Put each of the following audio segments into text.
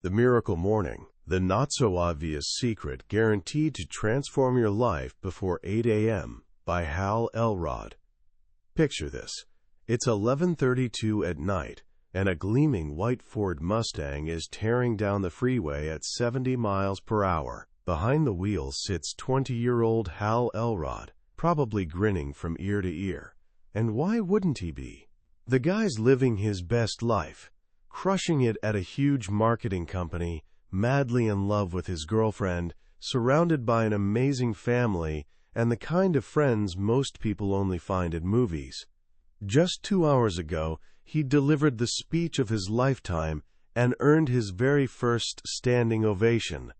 The Miracle Morning, the not-so-obvious secret guaranteed to transform your life before 8 a.m. by Hal Elrod. Picture this. It's 11:32 at night, and a gleaming white Ford Mustang is tearing down the freeway at 70 miles per hour. Behind the wheel sits 20-year-old Hal Elrod, probably grinning from ear to ear. And why wouldn't he be? The guy's living his best life, crushing it at a huge marketing company, madly in love with his girlfriend, surrounded by an amazing family, and the kind of friends most people only find in movies. Just 2 hours ago, he delivered the speech of his lifetime and earned his very first standing ovation.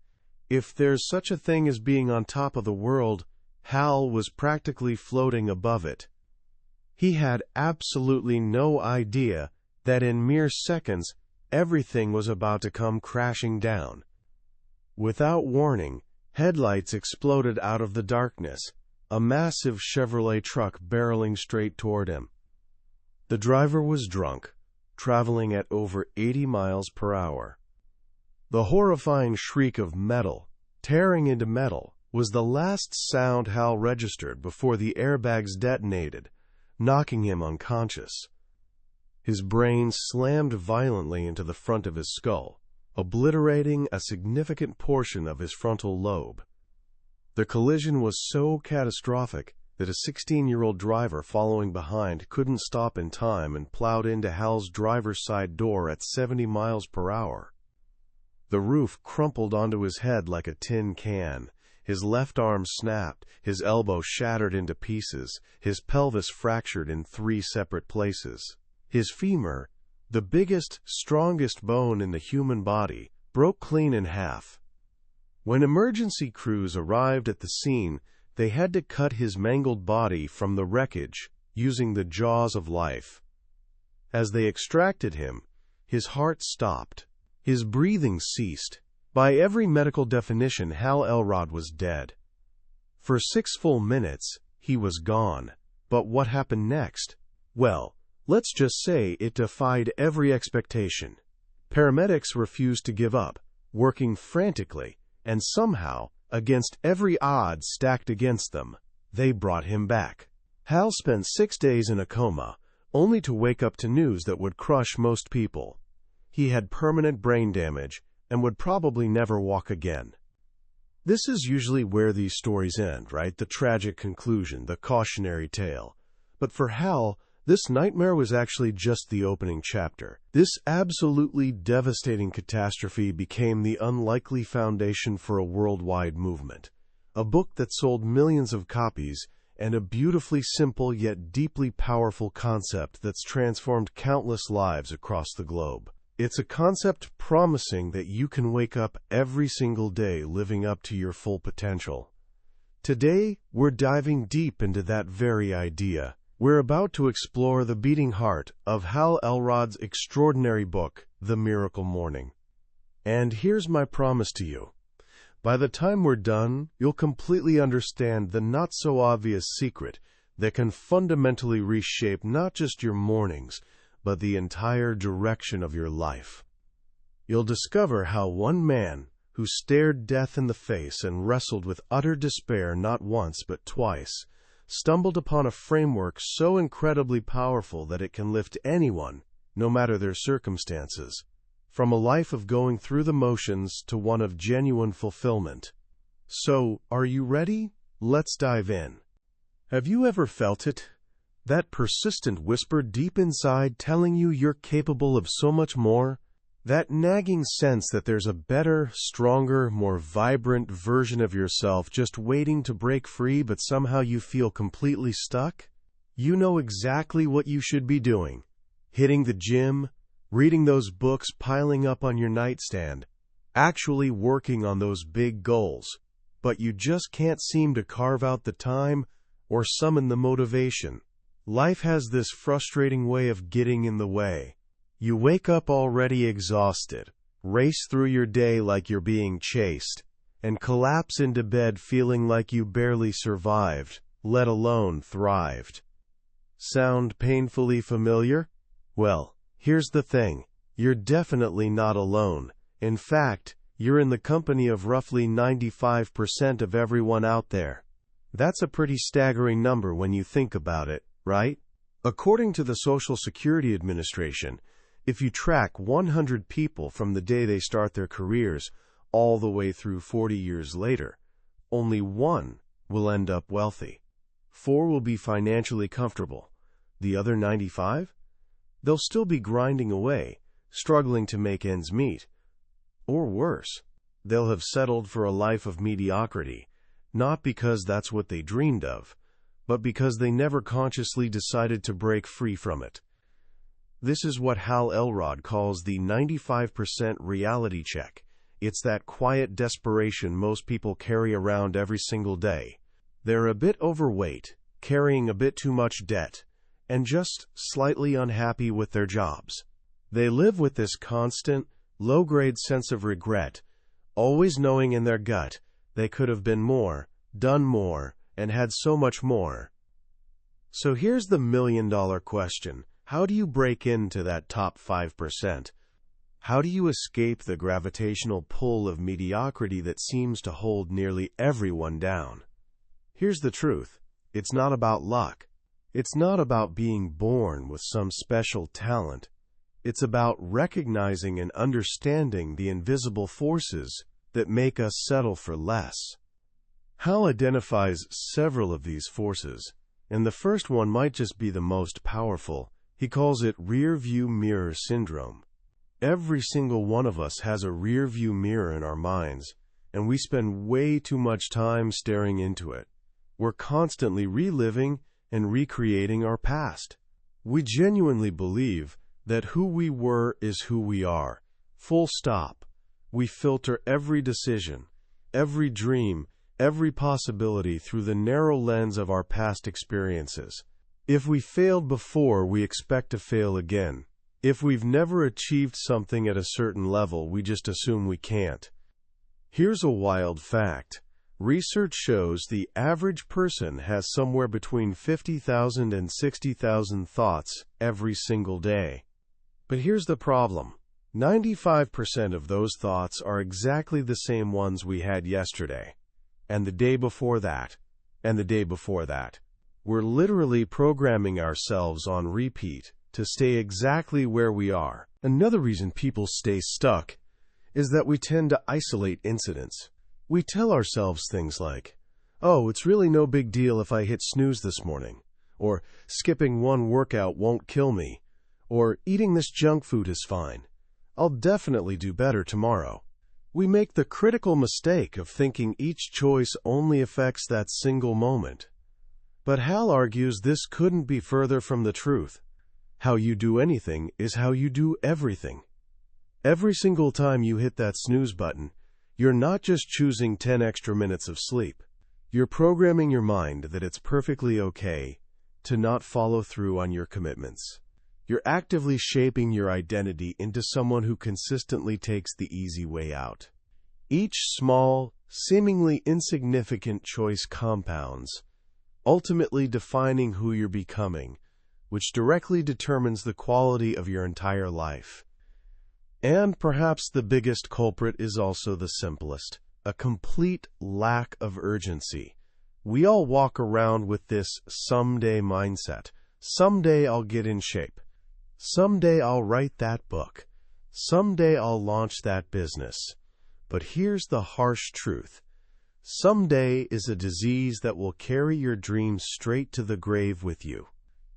If there's such a thing as being on top of the world, Hal was practically floating above it. He had absolutely no idea that in mere seconds, everything was about to come crashing down. Without warning, headlights exploded out of the darkness, a massive Chevrolet truck barreling straight toward him. The driver was drunk, traveling at over 80 miles per hour. The horrifying shriek of metal, tearing into metal, was the last sound Hal registered before the airbags detonated, knocking him unconscious. His brain slammed violently into the front of his skull, obliterating a significant portion of his frontal lobe. The collision was so catastrophic that a 16-year-old driver following behind couldn't stop in time and plowed into Hal's driver's side door at 70 miles per hour. The roof crumpled onto his head like a tin can. His left arm snapped, his elbow shattered into pieces, his pelvis fractured in 3 separate places. His femur, the biggest, strongest bone in the human body, broke clean in half. When emergency crews arrived at the scene, they had to cut his mangled body from the wreckage using the jaws of life. As they extracted him, his heart stopped. His breathing ceased. By every medical definition, Hal Elrod was dead. For 6 full minutes, he was gone. But what happened next? Well, let's just say it defied every expectation. Paramedics refused to give up, working frantically, and somehow, against every odd stacked against them, they brought him back. Hal spent 6 days in a coma, only to wake up to news that would crush most people. He had permanent brain damage and would probably never walk again. This is usually where these stories end, right? The tragic conclusion, the cautionary tale. But for Hal, this nightmare was actually just the opening chapter. This absolutely devastating catastrophe became the unlikely foundation for a worldwide movement. A book that sold millions of copies, and a beautifully simple yet deeply powerful concept that's transformed countless lives across the globe. It's a concept promising that you can wake up every single day living up to your full potential. Today, we're diving deep into that very idea. We're about to explore the beating heart of Hal Elrod's extraordinary book, The Miracle Morning. And here's my promise to you. By the time we're done, you'll completely understand the not-so-obvious secret that can fundamentally reshape not just your mornings, but the entire direction of your life. You'll discover how one man, who stared death in the face and wrestled with utter despair not once but twice, stumbled upon a framework so incredibly powerful that it can lift anyone, no matter their circumstances, from a life of going through the motions to one of genuine fulfillment. So, are you ready? Let's dive in. Have you ever felt it? That persistent whisper deep inside telling you you're capable of so much more? That nagging sense that there's a better, stronger, more vibrant version of yourself just waiting to break free, but somehow you feel completely stuck? You know exactly what you should be doing. Hitting the gym, reading those books piling up on your nightstand, actually working on those big goals. But you just can't seem to carve out the time or summon the motivation. Life has this frustrating way of getting in the way. You wake up already exhausted, race through your day like you're being chased, and collapse into bed feeling like you barely survived, let alone thrived. Sound painfully familiar? Well, here's the thing. You're definitely not alone. In fact, you're in the company of roughly 95% of everyone out there. That's a pretty staggering number when you think about it, right? According to the Social Security Administration, if you track 100 people from the day they start their careers all the way through 40 years later, only one will end up wealthy. 4 will be financially comfortable. The other 95? They'll still be grinding away, struggling to make ends meet. Or worse, they'll have settled for a life of mediocrity, not because that's what they dreamed of, but because they never consciously decided to break free from it. This is what Hal Elrod calls the 95% reality check. It's that quiet desperation most people carry around every single day. They're a bit overweight, carrying a bit too much debt, and just slightly unhappy with their jobs. They live with this constant, low-grade sense of regret, always knowing in their gut they could have been more, done more, and had so much more. So here's the million-dollar question. How do you break into that top 5%? How do you escape the gravitational pull of mediocrity that seems to hold nearly everyone down? Here's the truth. It's not about luck. It's not about being born with some special talent. It's about recognizing and understanding the invisible forces that make us settle for less. Hal identifies several of these forces, and the first one might just be the most powerful. He calls it rear-view mirror syndrome. Every single one of us has a rear-view mirror in our minds, and we spend way too much time staring into it. We're constantly reliving and recreating our past. We genuinely believe that who we were is who we are. Full stop. We filter every decision, every dream, every possibility through the narrow lens of our past experiences. If we failed before, we expect to fail again. If we've never achieved something at a certain level, we just assume we can't. Here's a wild fact. Research shows the average person has somewhere between 50,000 and 60,000 thoughts every single day. But here's the problem. 95% of those thoughts are exactly the same ones we had yesterday, and the day before that, and the day before that. We're literally programming ourselves on repeat to stay exactly where we are. Another reason people stay stuck is that we tend to isolate incidents. We tell ourselves things like, "Oh, it's really no big deal if I hit snooze this morning," or "Skipping one workout won't kill me," or "Eating this junk food is fine. I'll definitely do better tomorrow." We make the critical mistake of thinking each choice only affects that single moment. But Hal argues this couldn't be further from the truth. How you do anything is how you do everything. Every single time you hit that snooze button, you're not just choosing 10 extra minutes of sleep. You're programming your mind that it's perfectly okay to not follow through on your commitments. You're actively shaping your identity into someone who consistently takes the easy way out. Each small, seemingly insignificant choice compounds, ultimately defining who you're becoming, which directly determines the quality of your entire life. And perhaps the biggest culprit is also the simplest, a complete lack of urgency. We all walk around with this someday mindset. Someday I'll get in shape. Someday I'll write that book. Someday I'll launch that business. But here's the harsh truth. Someday is a disease that will carry your dreams straight to the grave with you.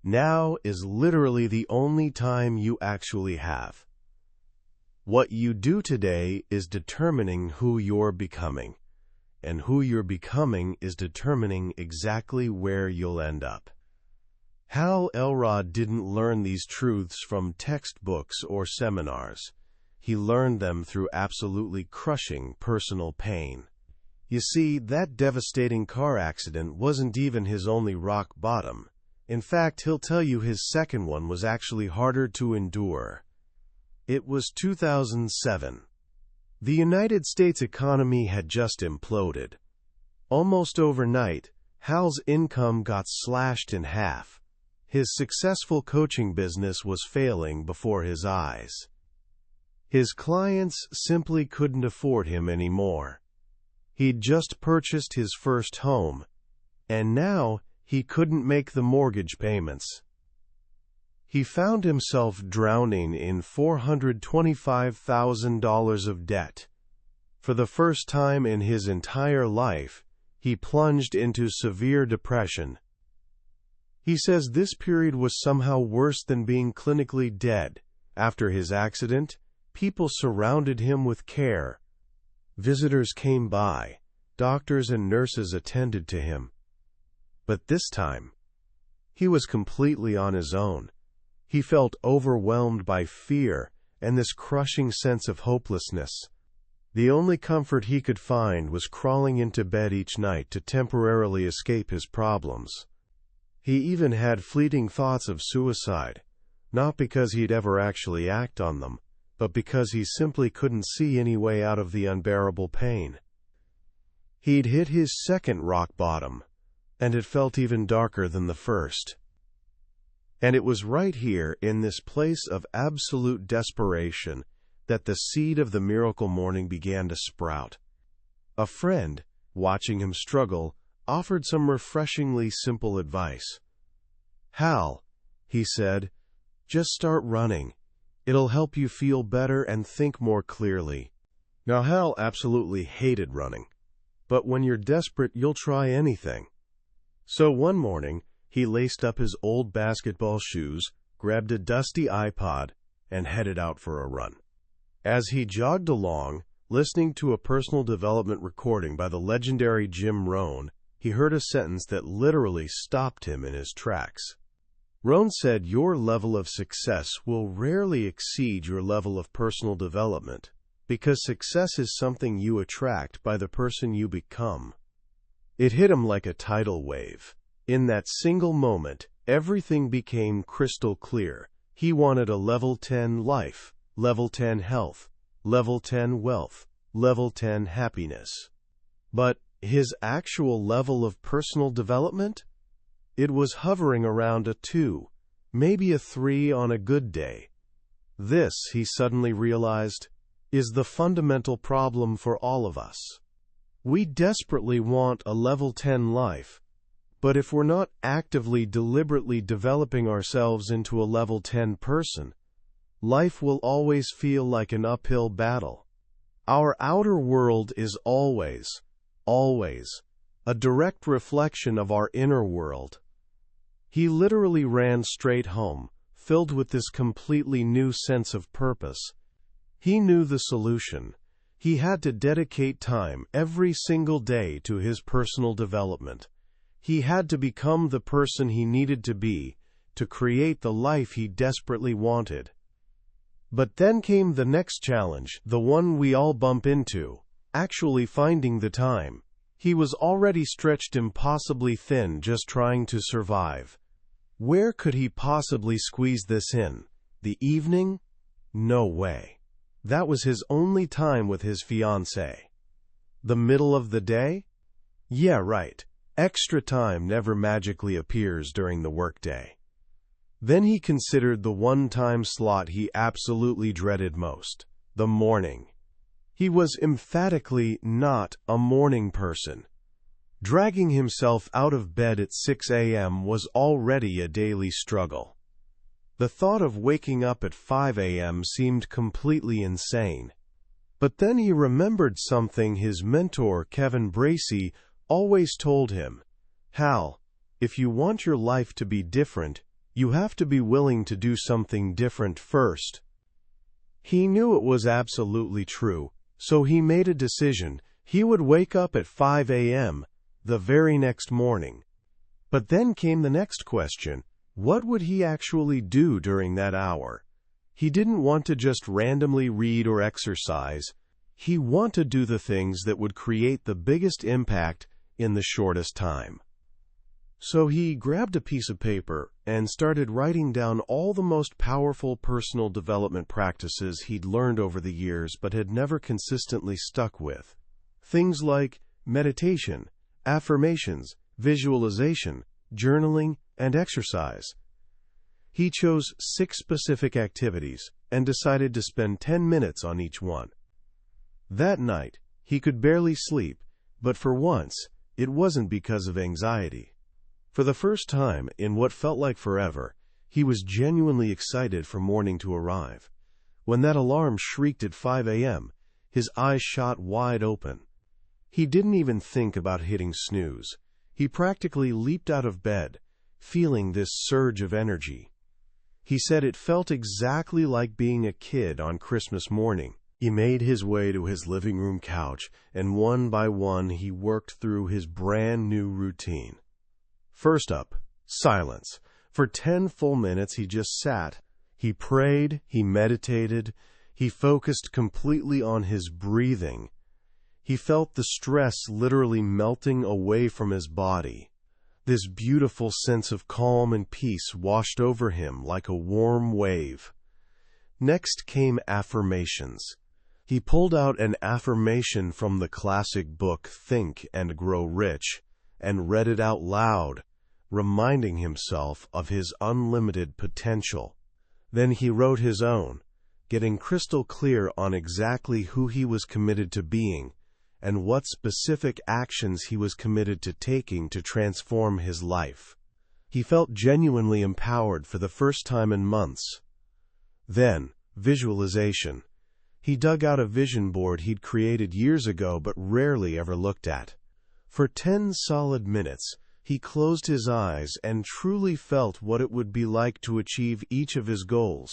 Now is literally the only time you actually have. What you do today is determining who you're becoming, and who you're becoming is determining exactly where you'll end up. Hal Elrod didn't learn these truths from textbooks or seminars. He learned them through absolutely crushing personal pain. You see, that devastating car accident wasn't even his only rock bottom. In fact, he'll tell you his second one was actually harder to endure. It was 2007. The United States economy had just imploded. Almost overnight, Hal's income got slashed in half. His successful coaching business was failing before his eyes. His clients simply couldn't afford him anymore. He'd just purchased his first home, and now he couldn't make the mortgage payments. He found himself drowning in $425,000 of debt. For the first time in his entire life, he plunged into severe depression. He says this period was somehow worse than being clinically dead. After his accident, people surrounded him with care. Visitors came by. Doctors and nurses attended to him. But this time, he was completely on his own. He felt overwhelmed by fear and this crushing sense of hopelessness. The only comfort he could find was crawling into bed each night to temporarily escape his problems. He even had fleeting thoughts of suicide, not because he'd ever actually act on them, but because he simply couldn't see any way out of the unbearable pain. He'd hit his second rock bottom, and it felt even darker than the first. And it was right here, in this place of absolute desperation, that the seed of the miracle morning began to sprout. A friend, watching him struggle, offered some refreshingly simple advice. "Hal," he said, "just start running. It'll help you feel better and think more clearly." Now, Hal absolutely hated running, but when you're desperate, you'll try anything. So one morning, he laced up his old basketball shoes, grabbed a dusty iPod, and headed out for a run. As he jogged along, listening to a personal development recording by the legendary Jim Rohn, he heard a sentence that literally stopped him in his tracks. Rohn said, "Your level of success will rarely exceed your level of personal development, because success is something you attract by the person you become." It hit him like a tidal wave. In that single moment, everything became crystal clear. He wanted a level 10 life, level 10 health, level 10 wealth, level 10 happiness. But his actual level of personal development? It was hovering around a 2, maybe a 3 on a good day. This, he suddenly realized, is the fundamental problem for all of us. We desperately want a level 10 life, but if we're not actively, deliberately developing ourselves into a level 10 person, life will always feel like an uphill battle. Our outer world is always a direct reflection of our inner world. He literally ran straight home, filled with this completely new sense of purpose. He knew the solution. He had to dedicate time every single day to his personal development. He had to become the person he needed to be to create the life he desperately wanted. But then came the next challenge, the one we all bump into, actually finding the time. He was already stretched impossibly thin just trying to survive. Where could he possibly squeeze this in? The evening? No way. That was his only time with his fiancée. The middle of the day? Yeah, right. Extra time never magically appears during the workday. Then he considered the one time slot he absolutely dreaded most, the morning. He was emphatically not a morning person. Dragging himself out of bed at 6 a.m. was already a daily struggle. The thought of waking up at 5 a.m. seemed completely insane. But then he remembered something his mentor, Kevin Bracey, always told him. "Hal, if you want your life to be different, you have to be willing to do something different first." He knew it was absolutely true, so he made a decision. He would wake up at 5 a.m. the very next morning. But then came the next question. What would he actually do during that hour? He didn't want to just randomly read or exercise. He wanted to do the things that would create the biggest impact in the shortest time. So he grabbed a piece of paper and started writing down all the most powerful personal development practices he'd learned over the years but had never consistently stuck with. Things like meditation, affirmations, visualization, journaling, and exercise. He chose 6 specific activities and decided to spend 10 minutes on each one. That night, he could barely sleep, but for once, it wasn't because of anxiety. For the first time in what felt like forever, he was genuinely excited for morning to arrive. When that alarm shrieked at 5 a.m., his eyes shot wide open. He didn't even think about hitting snooze. He practically leaped out of bed, feeling this surge of energy. He said it felt exactly like being a kid on Christmas morning. He made his way to his living room couch, and one by one he worked through his brand new routine. First up, silence. For 10 full minutes he just sat. He prayed, he meditated, he focused completely on his breathing. He felt the stress literally melting away from his body. This beautiful sense of calm and peace washed over him like a warm wave. Next came affirmations. He pulled out an affirmation from the classic book Think and Grow Rich and read it out loud, reminding himself of his unlimited potential. Then he wrote his own, getting crystal clear on exactly who he was committed to being and what specific actions he was committed to taking to transform his life. He felt genuinely empowered for the first time in months. Then, visualization. He dug out a vision board he'd created years ago but rarely ever looked at. For 10 solid minutes, he closed his eyes and truly felt what it would be like to achieve each of his goals.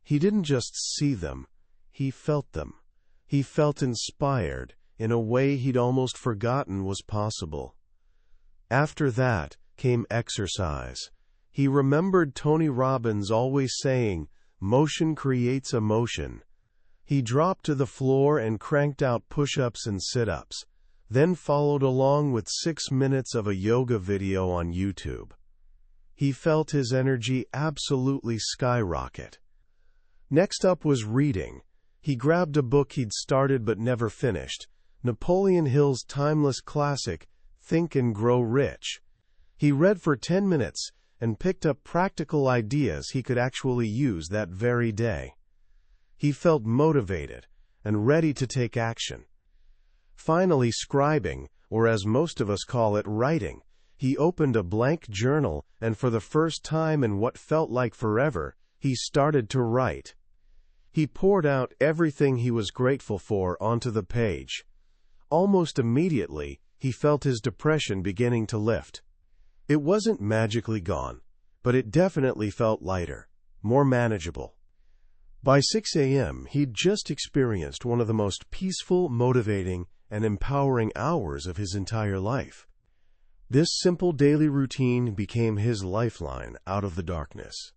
He didn't just see them, he felt them. He felt inspired in a way he'd almost forgotten was possible. After that came exercise. He remembered Tony Robbins always saying, "Motion creates emotion." He dropped to the floor and cranked out push-ups and sit-ups, then followed along with 6 minutes of a yoga video on YouTube. He felt his energy absolutely skyrocket. Next up was reading. He grabbed a book he'd started but never finished, Napoleon Hill's timeless classic, Think and Grow Rich. He read for 10 minutes and picked up practical ideas he could actually use that very day. He felt motivated and ready to take action. Finally, scribing, or as most of us call it, writing. He opened a blank journal, and for the first time in what felt like forever, he started to write. He poured out everything he was grateful for onto the page. Almost immediately, he felt his depression beginning to lift. It wasn't magically gone, but it definitely felt lighter, more manageable. By 6 a.m., he'd just experienced one of the most peaceful, motivating, and empowering hours of his entire life. This simple daily routine became his lifeline out of the darkness.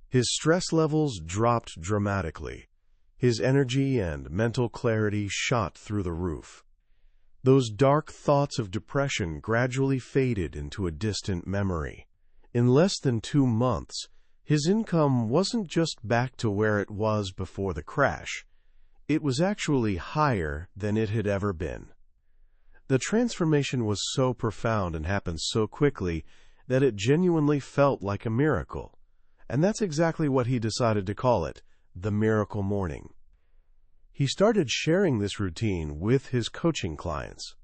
His stress levels dropped dramatically. His energy and mental clarity shot through the roof. Those dark thoughts of depression gradually faded into a distant memory. In less than 2 months, his income wasn't just back to where it was before the crash. It was actually higher than it had ever been. The transformation was so profound and happened so quickly that it genuinely felt like a miracle. And that's exactly what he decided to call it, the miracle morning. He started sharing this routine with his coaching clients.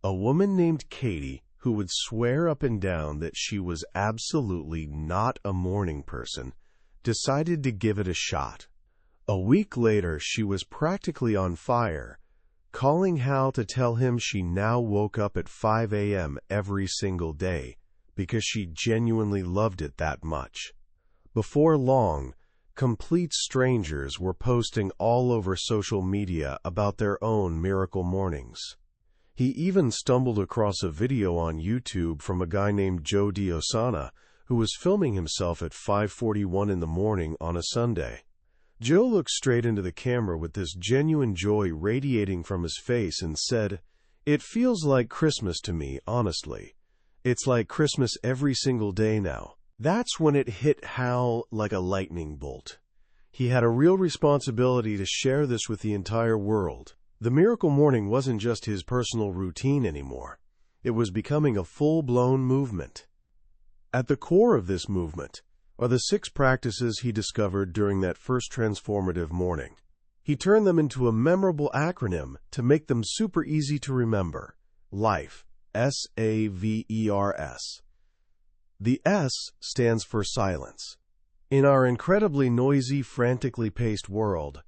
A woman named Katie, who would swear up and down that she was absolutely not a morning person, decided to give it a shot. A week later, she was practically on fire, calling Hal to tell him she now woke up at 5 a.m. every single day because she genuinely loved it that much. Before long, complete strangers were posting all over social media about their own miracle mornings. He even stumbled across a video on YouTube from a guy named Joe Diosana, who was filming himself at 5:41 in the morning on a Sunday. Joe looked straight into the camera with this genuine joy radiating from his face and said, "It feels like Christmas to me, honestly. It's like Christmas every single day now." That's when it hit Hal like a lightning bolt. He had a real responsibility to share this with the entire world. The miracle morning wasn't just his personal routine anymore. It was becoming a full-blown movement. At the core of this movement are the 6 practices he discovered during that first transformative morning. He turned them into a memorable acronym to make them super easy to remember. LIFE. SAVERS. The S stands for silence. In our incredibly noisy, frantically paced world,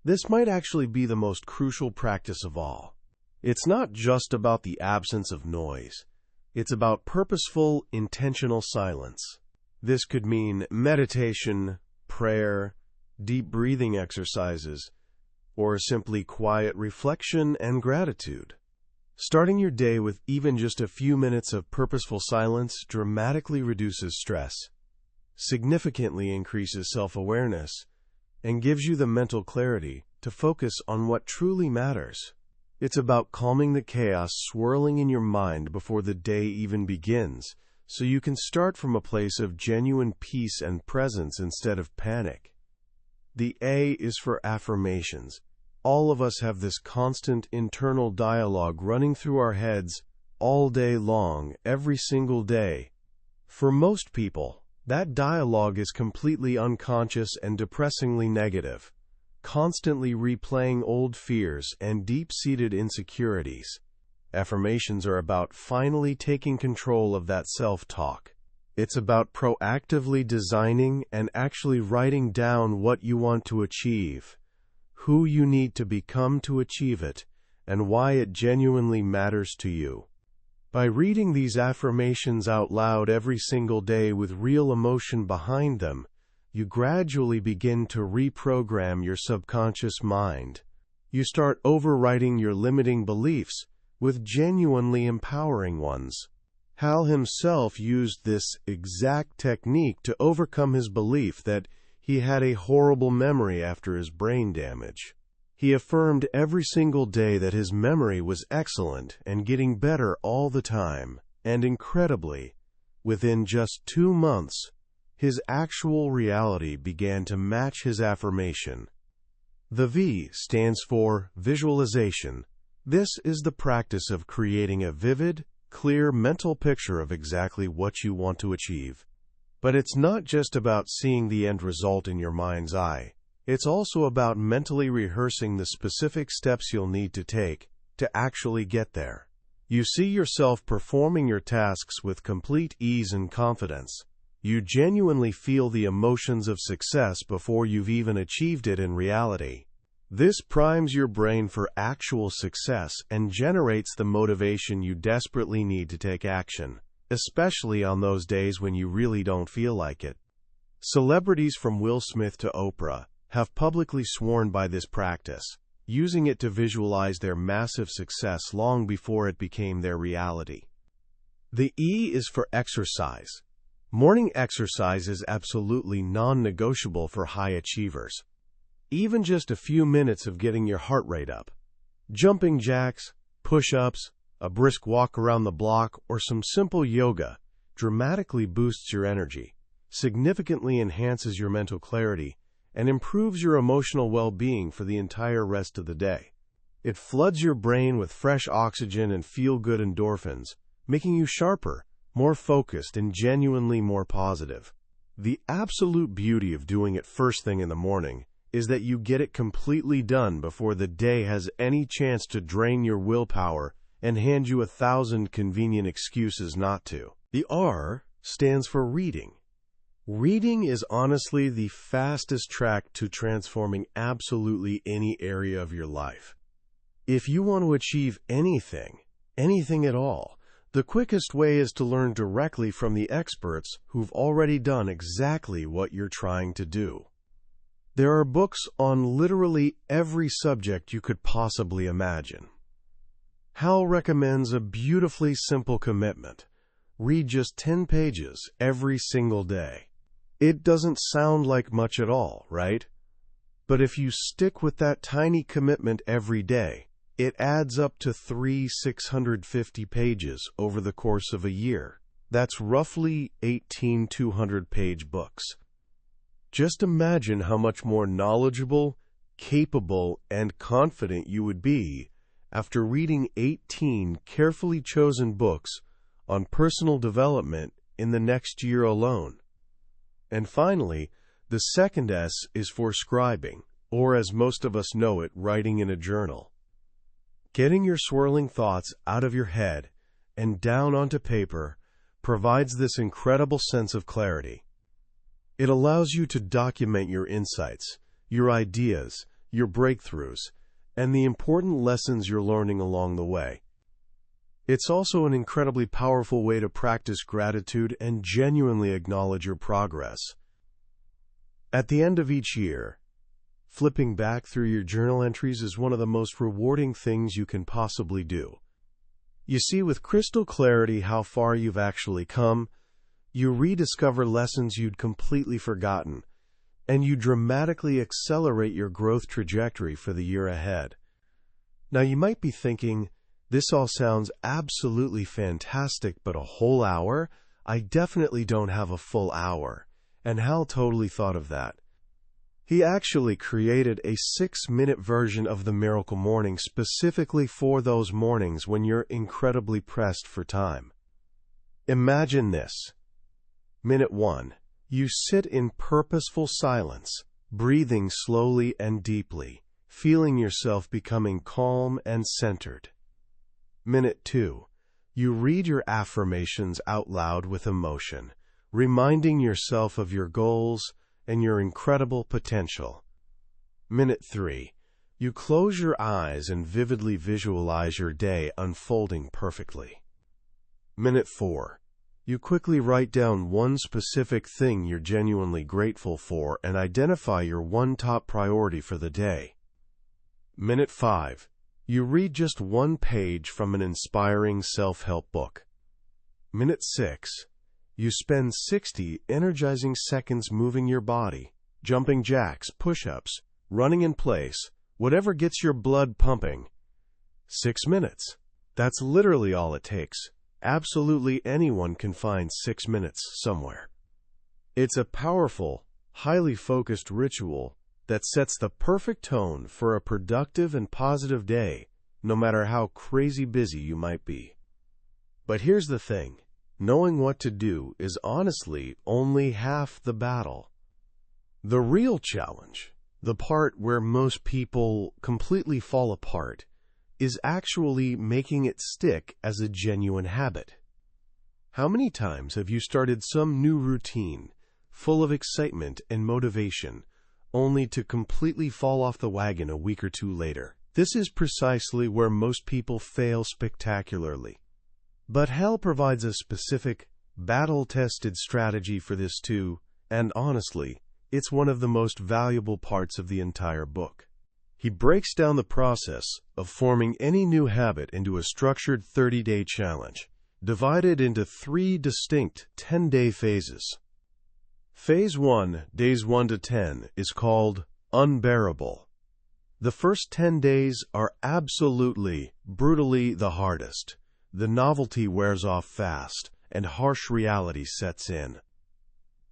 this might actually be the most crucial practice of all. It's not just about the absence of noise. It's about purposeful, intentional silence. This could mean meditation, prayer, deep breathing exercises, or simply quiet reflection and gratitude. Starting your day with even just a few minutes of purposeful silence dramatically reduces stress, significantly increases self-awareness, and gives you the mental clarity to focus on what truly matters. It's about calming the chaos swirling in your mind before the day even begins, so you can start from a place of genuine peace and presence instead of panic. The A is for affirmations. All of us have this constant internal dialogue running through our heads all day long, every single day. For most people, that dialogue is completely unconscious and depressingly negative, constantly replaying old fears and deep-seated insecurities. Affirmations are about finally taking control of that self-talk. It's about proactively designing and actually writing down what you want to achieve, who you need to become to achieve it, and why it genuinely matters to you. By reading these affirmations out loud every single day with real emotion behind them, you gradually begin to reprogram your subconscious mind. You start overwriting your limiting beliefs with genuinely empowering ones. Hal himself used this exact technique to overcome his belief that he had a horrible memory after his brain damage. He affirmed every single day that his memory was excellent and getting better all the time, and incredibly, within just 2 months, his actual reality began to match his affirmation. The V stands for visualization. This is the practice of creating a vivid, clear mental picture of exactly what you want to achieve. But it's not just about seeing the end result in your mind's eye. It's also about mentally rehearsing the specific steps you'll need to take to actually get there. You see yourself performing your tasks with complete ease and confidence. You genuinely feel the emotions of success before you've even achieved it in reality. This primes your brain for actual success and generates the motivation you desperately need to take action, especially on those days when you really don't feel like it. Celebrities from Will Smith to Oprah have publicly sworn by this practice, using it to visualize their massive success long before it became their reality. The E is for exercise. Morning exercise is absolutely non-negotiable for high achievers. Even just a few minutes of getting your heart rate up, jumping jacks, push-ups, a brisk walk around the block, or some simple yoga dramatically boosts your energy, significantly enhances your mental clarity, and improves your emotional well-being for the entire rest of the day. It floods your brain with fresh oxygen and feel-good endorphins, making you sharper, more focused, and genuinely more positive. The absolute beauty of doing it first thing in the morning is that you get it completely done before the day has any chance to drain your willpower and hand you 1,000 convenient excuses not to. The R stands for reading. Reading is honestly the fastest track to transforming absolutely any area of your life. If you want to achieve anything at all, the quickest way is to learn directly from the experts who've already done exactly what you're trying to do. There are books on literally every subject you could possibly imagine. Hal recommends a beautifully simple commitment. Read just 10 pages every single day. It doesn't sound like much at all, right? But if you stick with that tiny commitment every day, it adds up to 650 pages over the course of a year. That's roughly 18 200-page books. Just imagine how much more knowledgeable, capable, and confident you would be after reading 18 carefully chosen books on personal development in the next year alone. And finally, the second S is for scribing, or as most of us know it, writing in a journal. Getting your swirling thoughts out of your head and down onto paper provides this incredible sense of clarity. It allows you to document your insights, your ideas, your breakthroughs, and the important lessons you're learning along the way. It's also an incredibly powerful way to practice gratitude and genuinely acknowledge your progress. At the end of each year, flipping back through your journal entries is one of the most rewarding things you can possibly do. You see with crystal clarity how far you've actually come, you rediscover lessons you'd completely forgotten, and you dramatically accelerate your growth trajectory for the year ahead. Now you might be thinking, this all sounds absolutely fantastic, but a whole hour? I definitely don't have a full hour. And Hal totally thought of that. He actually created a 6-minute version of the Miracle Morning specifically for those mornings when you're incredibly pressed for time. Imagine this. Minute 1. You sit in purposeful silence, breathing slowly and deeply, feeling yourself becoming calm and centered. Minute 2. You read your affirmations out loud with emotion, reminding yourself of your goals and your incredible potential. Minute 3. You close your eyes and vividly visualize your day unfolding perfectly. Minute 4. You quickly write down one specific thing you're genuinely grateful for and identify your one top priority for the day. Minute 5. You read just one page from an inspiring self-help book. Minute 6. You spend 60 energizing seconds moving your body, jumping jacks, push-ups, running in place, whatever gets your blood pumping. 6 minutes. That's literally all it takes. Absolutely anyone can find 6 minutes somewhere. It's a powerful, highly focused ritual that sets the perfect tone for a productive and positive day, no matter how crazy busy you might be. But here's the thing. Knowing what to do is honestly only half the battle. The real challenge, the part where most people completely fall apart, is actually making it stick as a genuine habit. How many times have you started some new routine, full of excitement and motivation, only to completely fall off the wagon a week or two later? This is precisely where most people fail spectacularly. But Hal provides a specific, battle-tested strategy for this too, and honestly, it's one of the most valuable parts of the entire book. He breaks down the process of forming any new habit into a structured 30-day challenge, divided into 3 distinct 10-day phases. Phase 1, days 1 to 10, is called unbearable. The first 10 days are absolutely, brutally the hardest. The novelty wears off fast, and harsh reality sets in.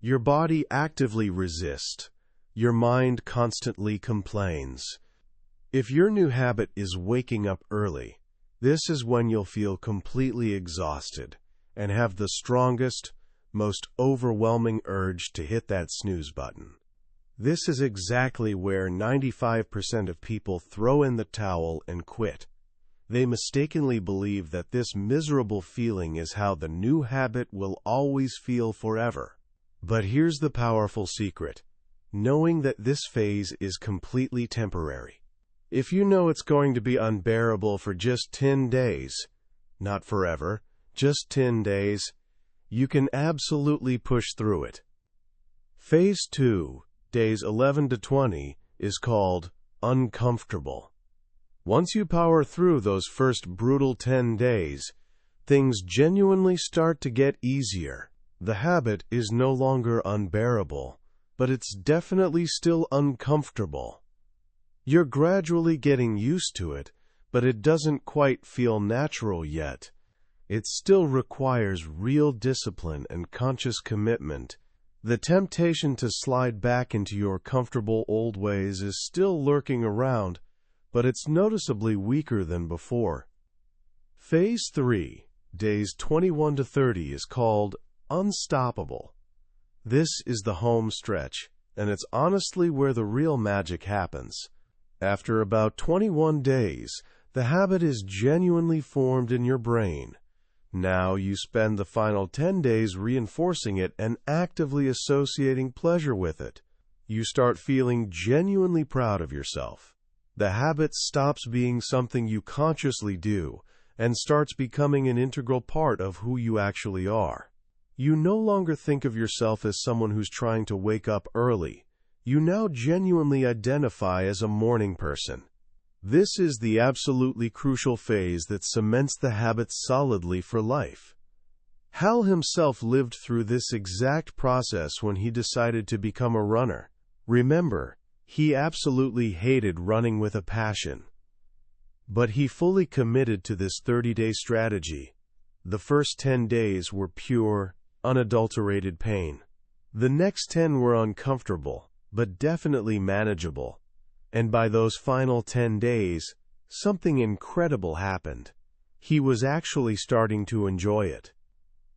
Your body actively resists. Your mind constantly complains. If your new habit is waking up early, this is when you'll feel completely exhausted and have the strongest, most overwhelming urge to hit that snooze button. This is exactly where 95% of people throw in the towel and quit. They mistakenly believe that this miserable feeling is how the new habit will always feel forever. But here's the powerful secret: knowing that this phase is completely temporary. If you know it's going to be unbearable for just 10 days, not forever, just 10 days, you can absolutely push through it. Phase 2, days 11 to 20, is called uncomfortable. Once you power through those first brutal 10 days, things genuinely start to get easier. The habit is no longer unbearable, but it's definitely still uncomfortable. You're gradually getting used to it, but it doesn't quite feel natural yet. It still requires real discipline and conscious commitment. The temptation to slide back into your comfortable old ways is still lurking around, but it's noticeably weaker than before. Phase 3, days 21 to 30, is called unstoppable. This is the home stretch, and it's honestly where the real magic happens. After about 21 days, the habit is genuinely formed in your brain. Now you spend the final 10 days reinforcing it and actively associating pleasure with it. You start feeling genuinely proud of yourself. The habit stops being something you consciously do and starts becoming an integral part of who you actually are. You no longer think of yourself as someone who's trying to wake up early. You now genuinely identify as a morning person. This is the absolutely crucial phase that cements the habit solidly for life. Hal himself lived through this exact process when he decided to become a runner. Remember, he absolutely hated running with a passion. But he fully committed to this 30-day strategy. The first 10 days were pure, unadulterated pain. The next 10 were uncomfortable, but definitely manageable. And by those final 10 days, something incredible happened. He was actually starting to enjoy it.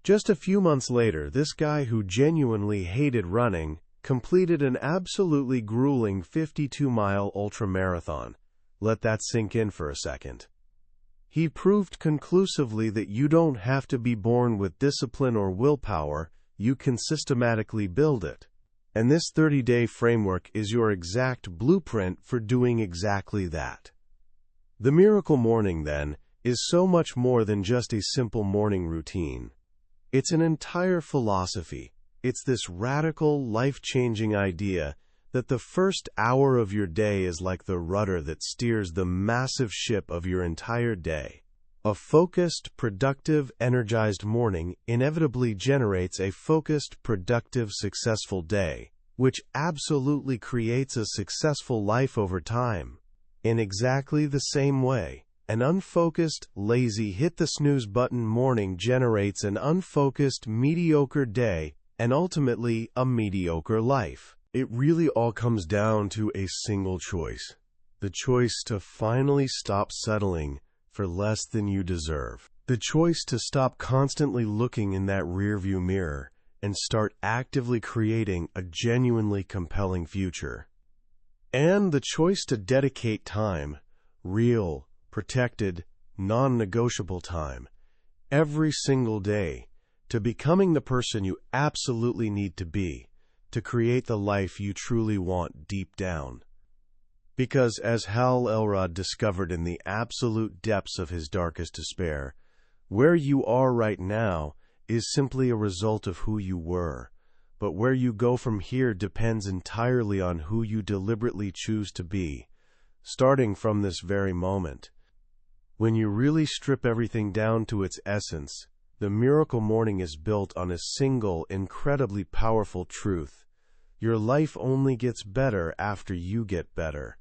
Just a few months later, this guy who genuinely hated running completed an absolutely grueling 52-mile ultramarathon. Let that sink in for a second. He proved conclusively that you don't have to be born with discipline or willpower, you can systematically build it. And this 30-day framework is your exact blueprint for doing exactly that. The miracle morning, then, is so much more than just a simple morning routine. It's an entire philosophy. It's this radical, life-changing idea that the first hour of your day is like the rudder that steers the massive ship of your entire day. A focused, productive, energized morning inevitably generates a focused, productive, successful day, which absolutely creates a successful life over time. In exactly the same way, an unfocused, lazy, hit-the-snooze-button morning generates an unfocused, mediocre day and ultimately a mediocre life. It really all comes down to a single choice. The choice to finally stop settling for less than you deserve. The choice to stop constantly looking in that rearview mirror and start actively creating a genuinely compelling future. And the choice to dedicate time, real, protected, non-negotiable time, every single day, to becoming the person you absolutely need to be, to create the life you truly want deep down. Because as Hal Elrod discovered in the absolute depths of his darkest despair, where you are right now is simply a result of who you were, but where you go from here depends entirely on who you deliberately choose to be, starting from this very moment. When you really strip everything down to its essence, the miracle morning is built on a single, incredibly powerful truth. Your life only gets better after you get better.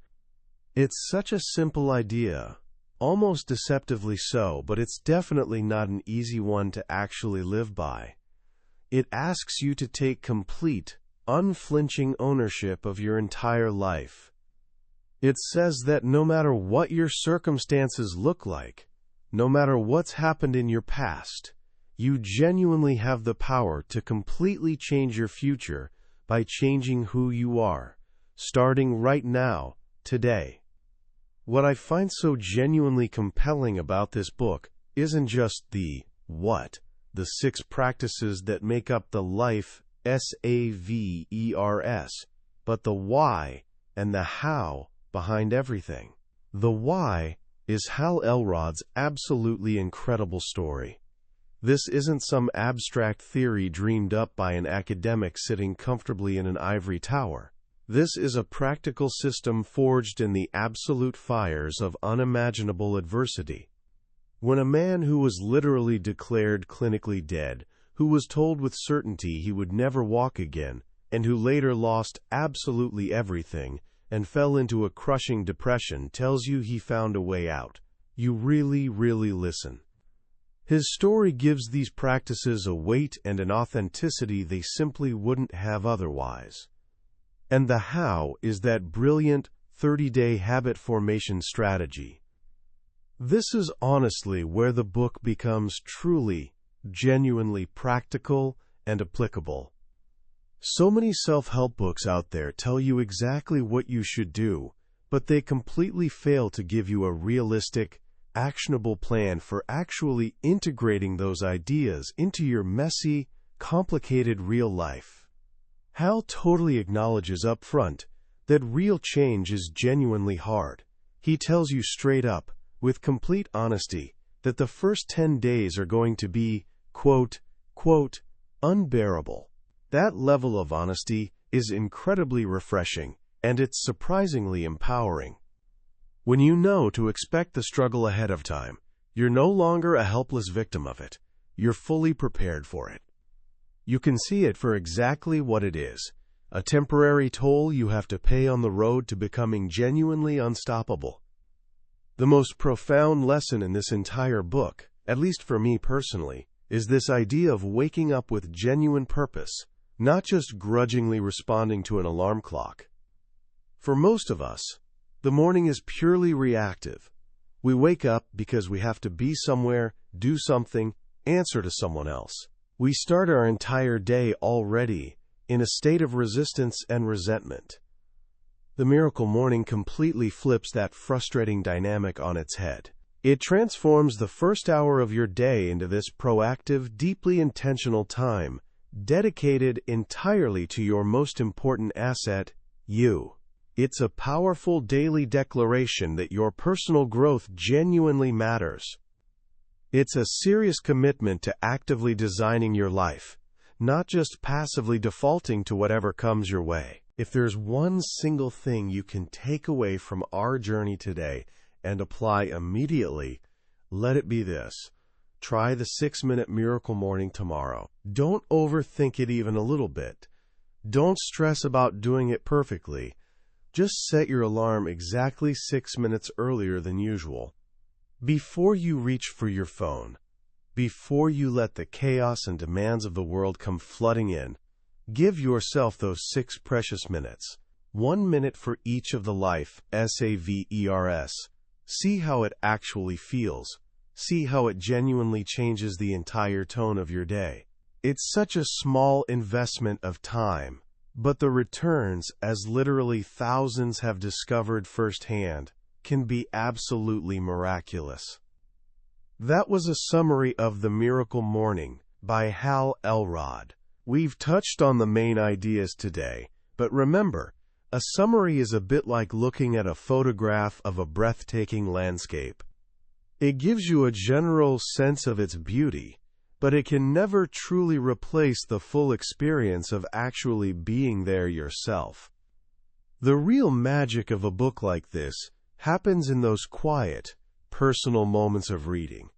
It's such a simple idea, almost deceptively so, but it's definitely not an easy one to actually live by. It asks you to take complete, unflinching ownership of your entire life. It says that no matter what your circumstances look like, no matter what's happened in your past, you genuinely have the power to completely change your future by changing who you are, starting right now, today. What I find so genuinely compelling about this book isn't just the what, the 6 practices that make up the life, SAVERS, but the why and the how behind everything. The why is Hal Elrod's absolutely incredible story. This isn't some abstract theory dreamed up by an academic sitting comfortably in an ivory tower. This is a practical system forged in the absolute fires of unimaginable adversity. When a man who was literally declared clinically dead, who was told with certainty he would never walk again, and who later lost absolutely everything and fell into a crushing depression, tells you he found a way out, you really, really listen. His story gives these practices a weight and an authenticity they simply wouldn't have otherwise. And the how is that brilliant 30-day habit formation strategy. This is honestly where the book becomes truly, genuinely practical and applicable. So many self-help books out there tell you exactly what you should do, but they completely fail to give you a realistic, actionable plan for actually integrating those ideas into your messy, complicated real life. Hal totally acknowledges up front that real change is genuinely hard. He tells you straight up, with complete honesty, that the first 10 days are going to be, quote, unbearable. That level of honesty is incredibly refreshing, and it's surprisingly empowering. When you know to expect the struggle ahead of time, you're no longer a helpless victim of it. You're fully prepared for it. You can see it for exactly what it is, a temporary toll you have to pay on the road to becoming genuinely unstoppable. The most profound lesson in this entire book, at least for me personally, is this idea of waking up with genuine purpose, not just grudgingly responding to an alarm clock. For most of us, the morning is purely reactive. We wake up because we have to be somewhere, do something, answer to someone else. We start our entire day already in a state of resistance and resentment. The miracle morning completely flips that frustrating dynamic on its head. It transforms the first hour of your day into this proactive, deeply intentional time, dedicated entirely to your most important asset, you. It's a powerful daily declaration that your personal growth genuinely matters. It's a serious commitment to actively designing your life, not just passively defaulting to whatever comes your way. If there's one single thing you can take away from our journey today and apply immediately, let it be this. Try the 6-minute miracle morning tomorrow. Don't overthink it even a little bit. Don't stress about doing it perfectly. Just set your alarm exactly 6 minutes earlier than usual. Before you reach for your phone, before you let the chaos and demands of the world come flooding in, give yourself those 6 precious minutes. 1 minute for each of the life, SAVERS. See how it actually feels. See how it genuinely changes the entire tone of your day. It's such a small investment of time, but the returns, as literally thousands have discovered firsthand, can be absolutely miraculous. That was a summary of The Miracle Morning by Hal Elrod. We've touched on the main ideas today, but remember, a summary is a bit like looking at a photograph of a breathtaking landscape. It gives you a general sense of its beauty, but it can never truly replace the full experience of actually being there yourself. The real magic of a book like this happens in those quiet, personal moments of reading,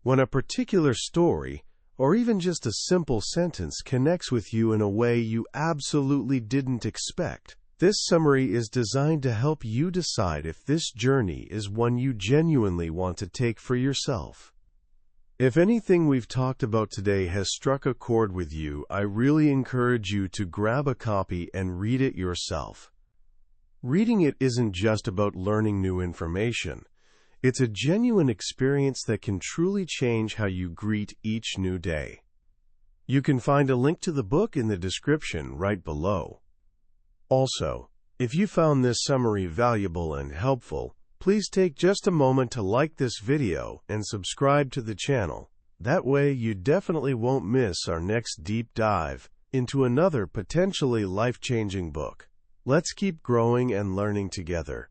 when a particular story, or even just a simple sentence, connects with you in a way you absolutely didn't expect. This summary is designed to help you decide if this journey is one you genuinely want to take for yourself. If anything we've talked about today has struck a chord with you, I really encourage you to grab a copy and read it yourself. Reading it isn't just about learning new information. It's a genuine experience that can truly change how you greet each new day. You can find a link to the book in the description right below. Also, if you found this summary valuable and helpful, please take just a moment to like this video and subscribe to the channel. That way you definitely won't miss our next deep dive into another potentially life-changing book. Let's keep growing and learning together.